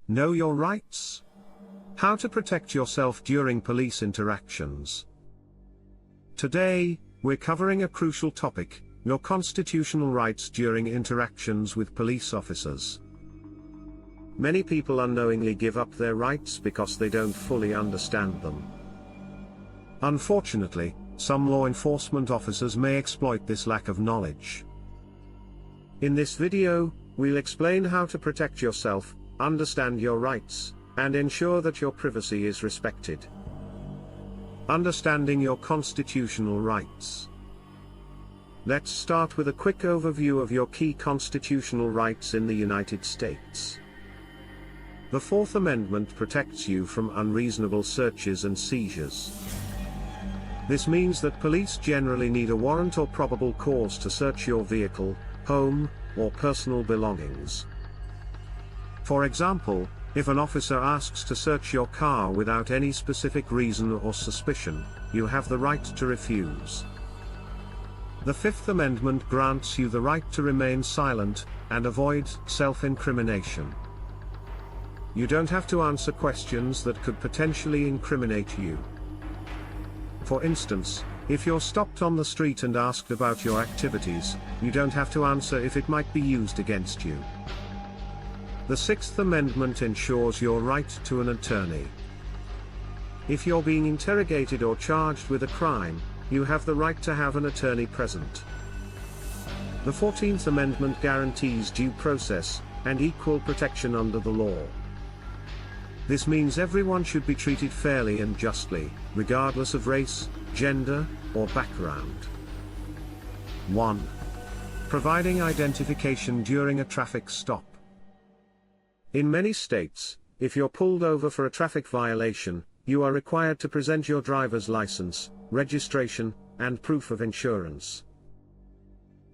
Know your rights? How to protect yourself during police interactions. Today, we're covering a crucial topic: your constitutional rights during interactions with police officers. Many people unknowingly give up their rights because they don't fully understand them. Unfortunately, some law enforcement officers may exploit this lack of knowledge. In this video, we'll explain how to protect yourself, understand your rights, and ensure that your privacy is respected. Understanding your constitutional rights. Let's start with a quick overview of your key constitutional rights in the United States. The Fourth Amendment protects you from unreasonable searches and seizures. This means that police generally need a warrant or probable cause to search your vehicle, home, or personal belongings. For example, if an officer asks to search your car without any specific reason or suspicion, you have the right to refuse. The Fifth Amendment grants you the right to remain silent and avoid self-incrimination. You don't have to answer questions that could potentially incriminate you. For instance, if you're stopped on the street and asked about your activities, you don't have to answer if it might be used against you. The Sixth Amendment ensures your right to an attorney. If you're being interrogated or charged with a crime, you have the right to have an attorney present. The 14th Amendment guarantees due process and equal protection under the law. This means everyone should be treated fairly and justly, regardless of race, gender, or background. 1. Providing identification during a traffic stop. In many states, if you're pulled over for a traffic violation, you are required to present your driver's license, registration, and proof of insurance.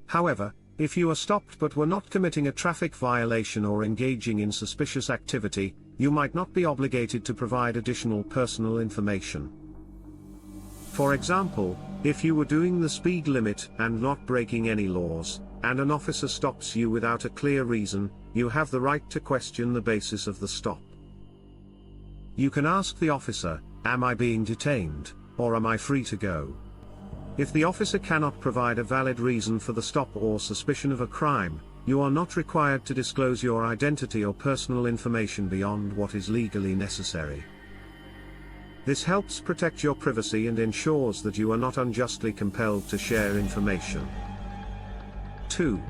However, if you are stopped but were not committing a traffic violation or engaging in suspicious activity, you might not be obligated to provide additional personal information. For example, if you were doing the speed limit and not breaking any laws, and an officer stops you without a clear reason, you have the right to question the basis of the stop. You can ask the officer, "Am I being detained, or am I free to go?" If the officer cannot provide a valid reason for the stop or suspicion of a crime, you are not required to disclose your identity or personal information beyond what is legally necessary. This helps protect your privacy and ensures that you are not unjustly compelled to share information. 2.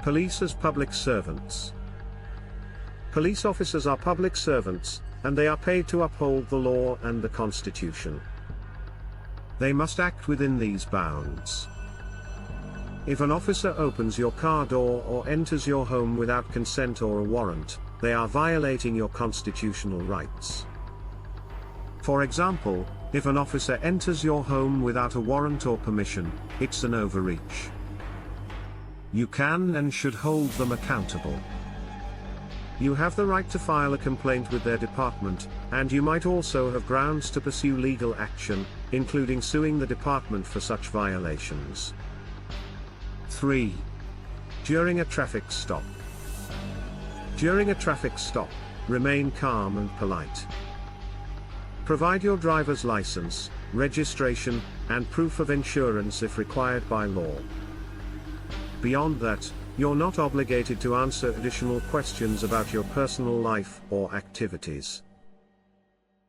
Police as public servants. Police officers are public servants, and they are paid to uphold the law and the Constitution. They must act within these bounds. If an officer opens your car door or enters your home without consent or a warrant, they are violating your constitutional rights. For example, if an officer enters your home without a warrant or permission, it's an overreach. You can and should hold them accountable. You have the right to file a complaint with their department, and you might also have grounds to pursue legal action, including suing the department for such violations. 3. During a traffic stop. During a traffic stop, remain calm and polite. Provide your driver's license, registration, and proof of insurance if required by law. Beyond that, you're not obligated to answer additional questions about your personal life or activities.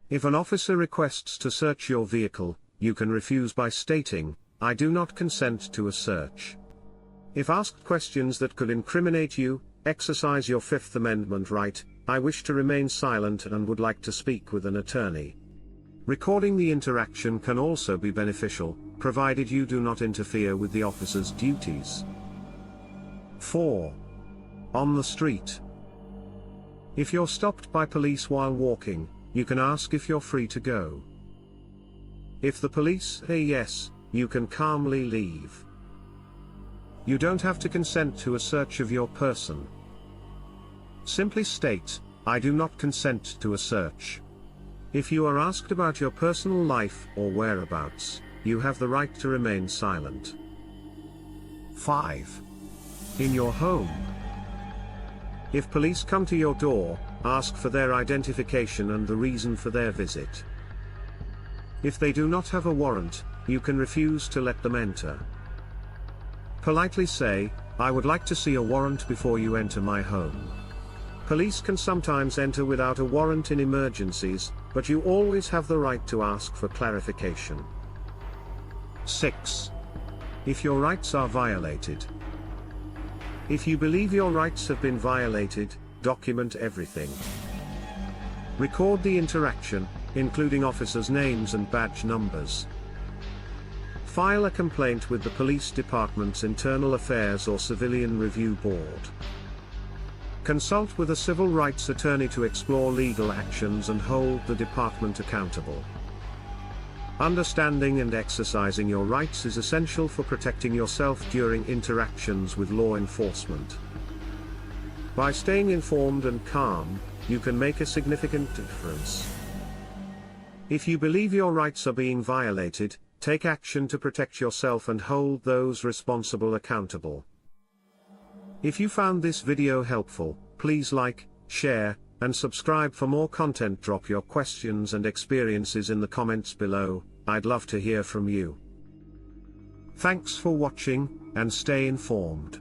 If an officer requests to search your vehicle, you can refuse by stating, "I do not consent to a search." If asked questions that could incriminate you, exercise your Fifth Amendment right, "I wish to remain silent and would like to speak with an attorney." Recording the interaction can also be beneficial, provided you do not interfere with the officer's duties. 4. On the street. If you're stopped by police while walking, you can ask if you're free to go. If the police say yes, you can calmly leave. You don't have to consent to a search of your person. Simply state, "I do not consent to a search." If you are asked about your personal life or whereabouts, you have the right to remain silent. 5. In your home. If police come to your door, ask for their identification and the reason for their visit. If they do not have a warrant, you can refuse to let them enter. Politely say, "I would like to see a warrant before you enter my home." Police can sometimes enter without a warrant in emergencies, but you always have the right to ask for clarification. 6. If your rights are violated. If you believe your rights have been violated, document everything. Record the interaction, including officers' names and badge numbers. File a complaint with the police department's Internal Affairs or Civilian Review Board. Consult with a civil rights attorney to explore legal actions and hold the department accountable. Understanding and exercising your rights is essential for protecting yourself during interactions with law enforcement. By staying informed and calm, you can make a significant difference. If you believe your rights are being violated, take action to protect yourself and hold those responsible accountable. If you found this video helpful, please like, share, and subscribe for more content. Drop your questions and experiences in the comments below. I'd love to hear from you. Thanks for watching, and stay informed.